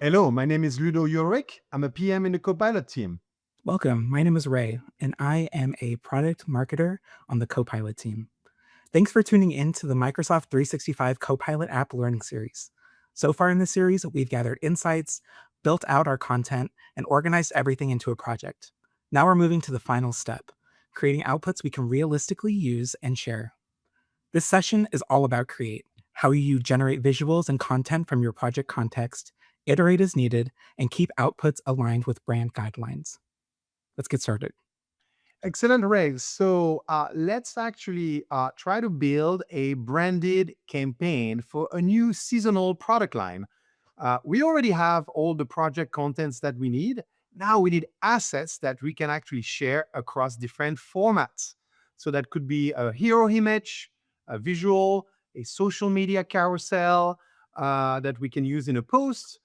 Hello, my name is Ludo Ulrich. I'm a PM in the Copilot team. Welcome. My name is Ray, and I am a product marketer on the Copilot team. Thanks for tuning in to the Microsoft 365 Copilot app learning series. So far in this series, we've gathered insights, built out our content, and organized everything into a project. Now we're moving to the final step, creating outputs we can realistically use and share. This session is all about Create, how you generate visuals and content from your project context, iterate as needed, and keep outputs aligned with brand guidelines. Let's get started. Excellent, Ray. So let's actually try to build a branded campaign for a new seasonal product line. We already have all the project contents that we need. Now we need assets that we can actually share across different formats. So that could be a hero image, a visual, a social media carousel that we can use in a post,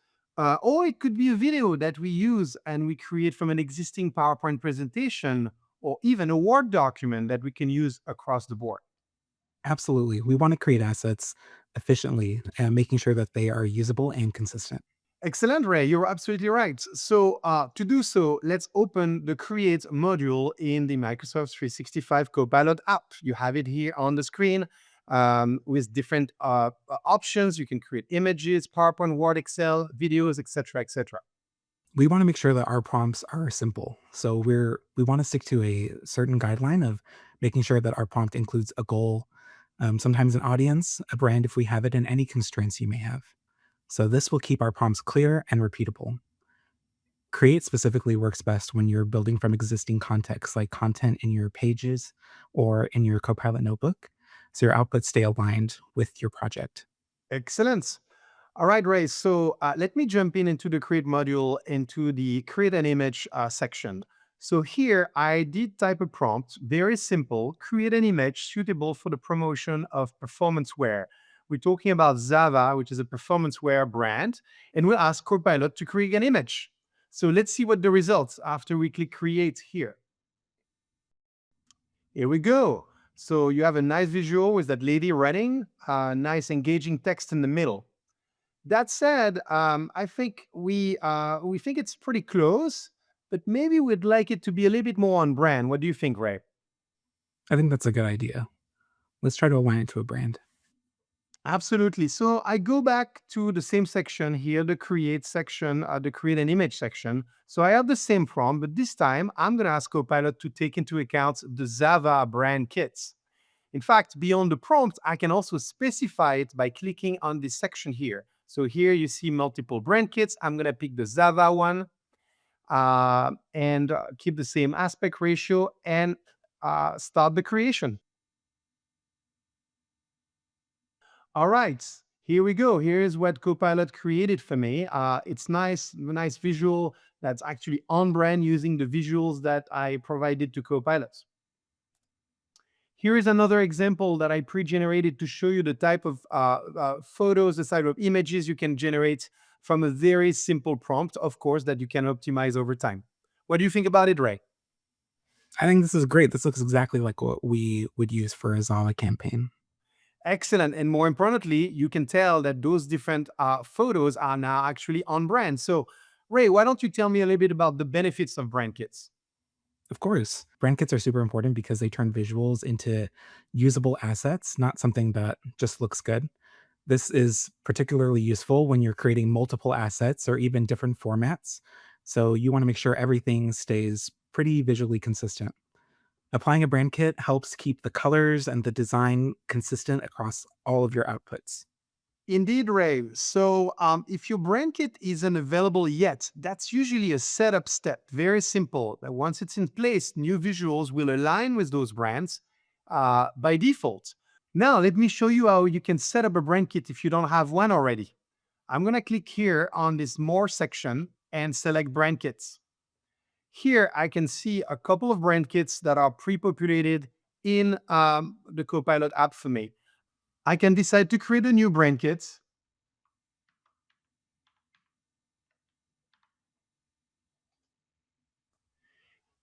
or it could be a video that we use and we create from an existing PowerPoint presentation or even a Word document that we can use across the board. Absolutely. We want to create assets efficiently and making sure that they are usable and consistent. Excellent, Ray. You're absolutely right. So to do so, let's open the Create module in the Microsoft 365 Copilot app. You have it here on the screen with different options. You can create images, PowerPoint, Word, Excel, videos, etc., etc. We want to make sure that our prompts are simple. So we want to stick to a certain guideline of making sure that our prompt includes a goal, sometimes an audience, a brand if we have it, and any constraints you may have. So this will keep our prompts clear and repeatable. Create specifically works best when you're building from existing context, like content in your pages or in your Copilot notebook, so your outputs stay aligned with your project. Excellent. All right, Ray. So let me jump into the Create module into the Create an Image section. So here I did type a prompt, very simple, create an image suitable for the promotion of performance wear. We're talking about Zava, which is a performance wear brand, and we'll ask Copilot to create an image. So let's see what the results after we click Create here. Here we go. So you have a nice visual with that lady running, nice engaging text in the middle. That said, I think we think it's pretty close, but maybe we'd like it to be a little bit more on brand. What do you think, Ray? I think that's a good idea. Let's try to align it to a brand. Absolutely. So I go back to the same section here, the create section, the create an image section. So I have the same prompt, but this time I'm going to ask Copilot to take into account the Zava brand kits. In fact, beyond the prompt, I can also specify it by clicking on this section here. So here you see multiple brand kits. I'm going to pick the Zava one and keep the same aspect ratio and start the creation. All right, here we go. Here's what Copilot created for me. It's nice visual that's actually on brand using the visuals that I provided to Copilot. Here is another example that I pre-generated to show you the type of photos, the type of images you can generate from a very simple prompt, of course, that you can optimize over time. What do you think about it, Ray? I think this is great. This looks exactly like what we would use for a Zala campaign. Excellent. And more importantly, you can tell that those different photos are now actually on brand. So, Ray, why don't you tell me a little bit about the benefits of brand kits? Of course, brand kits are super important because they turn visuals into usable assets, not something that just looks good. This is particularly useful when you're creating multiple assets or even different formats. So you want to make sure everything stays pretty visually consistent. Applying a brand kit helps keep the colors and the design consistent across all of your outputs. Indeed, Ray. So if your brand kit isn't available yet, that's usually a setup step. Very simple. That once it's in place, new visuals will align with those brands by default. Now, let me show you how you can set up a brand kit if you don't have one already. I'm going to click here on this More section and select brand kits. Here, I can see a couple of brand kits that are pre-populated in the Copilot app for me. I can decide to create a new brand kit.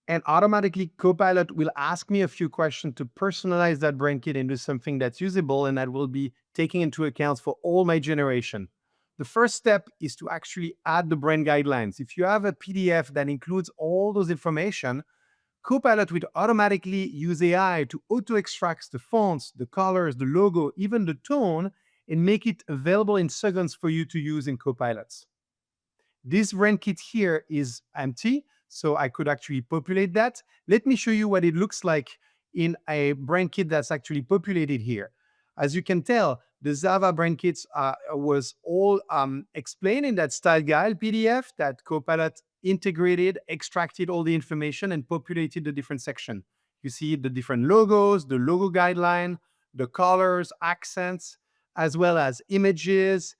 And automatically, Copilot will ask me a few questions to personalize that brand kit into something that's usable and that will be taking into account for all my generation. The first step is to actually add the brand guidelines. If you have a PDF that includes all those information, Copilot will automatically use AI to auto-extract the fonts, the colors, the logo, even the tone, and make it available in seconds for you to use in Copilots. This brand kit here is empty, so I could actually populate that. Let me show you what it looks like in a brand kit that's actually populated here. As you can tell, the Zava brand kits was all explained in that style guide PDF that Copilot integrated, extracted all the information, and populated the different section. You see the different logos, the logo guideline, the colors, accents, as well as images,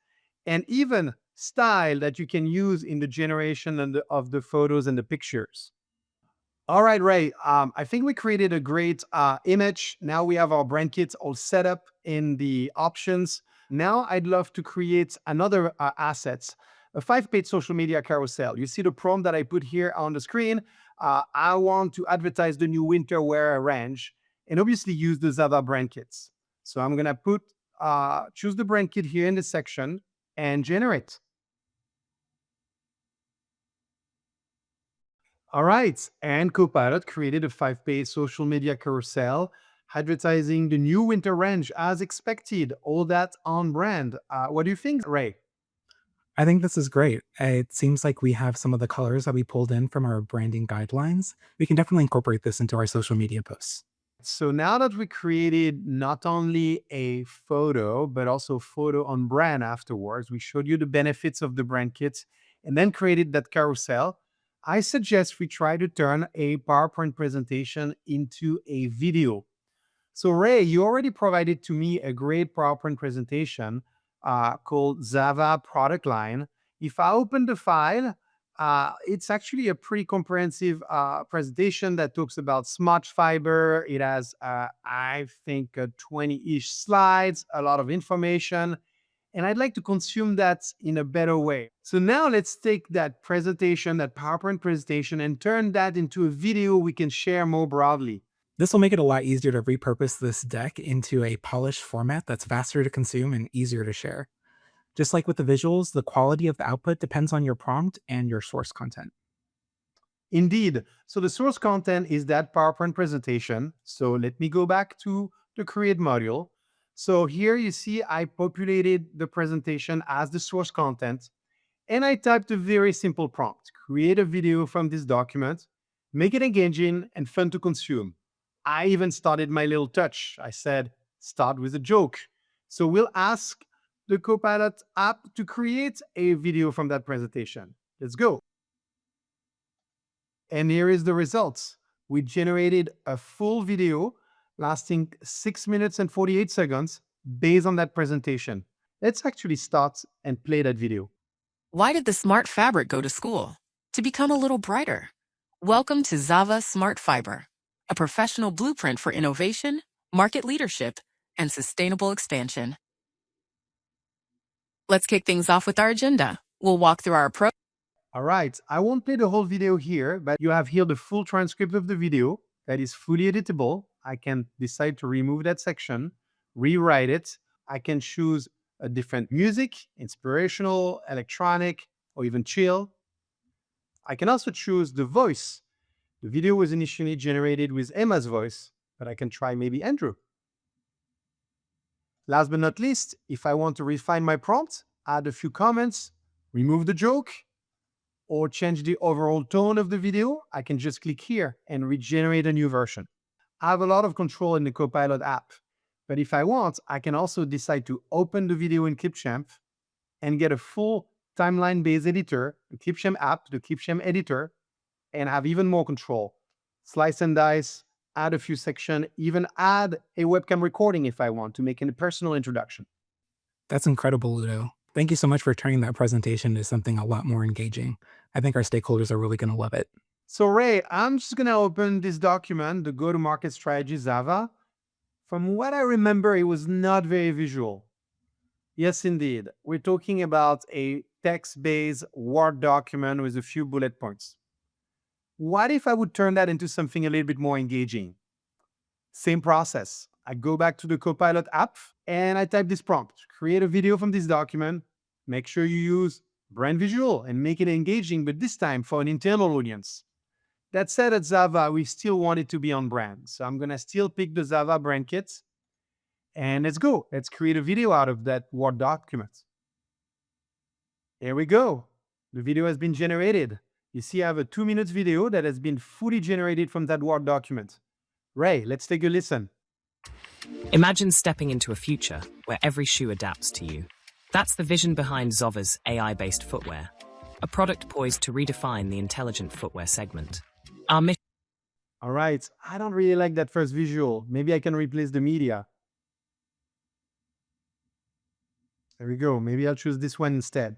and even style that you can use in the generation of the photos and the pictures. All right, Ray. I think we created a great image. Now we have our brand kits all set up in the options. Now I'd love to create another assets, a 5-page social media carousel. You see the prompt that I put here on the screen. I want to advertise the new winter wear range and obviously use the Zava brand kits. So I'm gonna choose the brand kit here in this section and generate. All right. And Copilot created a 5-page social media carousel advertising the new winter range as expected. All that on brand. What do you think, Ray? I think this is great. It seems like we have some of the colors that we pulled in from our branding guidelines. We can definitely incorporate this into our social media posts. So now that we created not only a photo, but also photo on brand afterwards, we showed you the benefits of the brand kit and then created that carousel. I suggest we try to turn a PowerPoint presentation into a video. So, Ray, you already provided to me a great PowerPoint presentation called Zava Product Line. If I open the file, it's actually a pretty comprehensive presentation that talks about smart fiber. It has, I think, 20-ish slides, a lot of information, and I'd like to consume that in a better way. So now let's take that presentation, that PowerPoint presentation, and turn that into a video we can share more broadly. This will make it a lot easier to repurpose this deck into a polished format that's faster to consume and easier to share. Just like with the visuals, the quality of the output depends on your prompt and your source content. Indeed. So the source content is that PowerPoint presentation. So let me go back to the create module. So here you see I populated the presentation as the source content and I typed a very simple prompt. Create a video from this document, make it engaging and fun to consume. I even started my little touch. I said, start with a joke. So we'll ask the Copilot app to create a video from that presentation. Let's go. And here is the results. We generated a full video lasting 6 minutes and 48 seconds based on that presentation. Let's actually start and play that video. Why did the smart fabric go to school? To become a little brighter. Welcome to Zava Smart Fiber, a professional blueprint for innovation, market leadership, and sustainable expansion. Let's kick things off with our agenda. We'll walk through our approach. All right, I won't play the whole video here, but you have here the full transcript of the video that is fully editable. I can decide to remove that section, rewrite it. I can choose a different music, inspirational, electronic, or even chill. I can also choose the voice. The video was initially generated with Emma's voice, but I can try maybe Andrew. Last but not least, if I want to refine my prompt, add a few comments, remove the joke, or change the overall tone of the video, I can just click here and regenerate a new version. I have a lot of control in the Copilot app, but if I want, I can also decide to open the video in Clipchamp and get a full timeline-based editor, the Clipchamp app, the Clipchamp editor, and have even more control. Slice and dice, add a few sections, even add a webcam recording if I want to make a personal introduction. That's incredible, Ludo. Thank you so much for turning that presentation into something a lot more engaging. I think our stakeholders are really going to love it. So Ray, I'm just going to open this document, the go-to-market strategy Zava. From what I remember, it was not very visual. Yes, indeed. We're talking about a text-based Word document with a few bullet points. What if I would turn that into something a little bit more engaging? Same process. I go back to the Copilot app and I type this prompt, create a video from this document, Make sure you use brand visual and make it engaging, but this time for an internal audience. That said, at Zava, we still want it to be on brand. So I'm going to still pick the Zava brand kit and let's go. Let's create a video out of that Word document. Here we go. The video has been generated. You see, I have a 2 minute video that has been fully generated from that Word document. Ray, let's take a listen. Imagine stepping into a future where every shoe adapts to you. That's the vision behind Zava's AI-based footwear, a product poised to redefine the intelligent footwear segment. Our mission. All right, I don't really like that first visual. Maybe I can replace the media. There we go. Maybe I'll choose this one instead.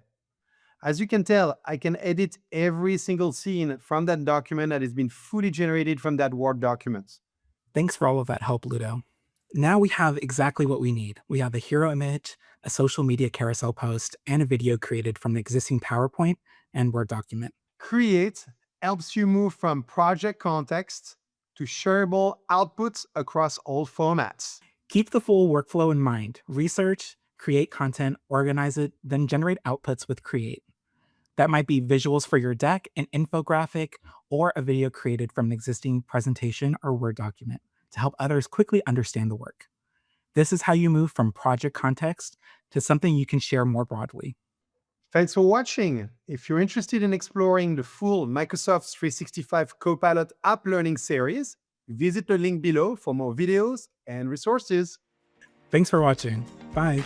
As you can tell, I can edit every single scene from that document that has been fully generated from that Word document. Thanks for all of that help, Ludo. Now we have exactly what we need. We have a hero image, a social media carousel post, and a video created from the existing PowerPoint and Word document. Create helps you move from project context to shareable outputs across all formats. Keep the full workflow in mind. Research, create content, organize it, then generate outputs with Create. That might be visuals for your deck, an infographic, or a video created from an existing presentation or Word document to help others quickly understand the work. This is how you move from project context to something you can share more broadly. Thanks for watching. If you're interested in exploring the full Microsoft 365 Copilot app learning series, visit the link below for more videos and resources. Thanks for watching. Bye.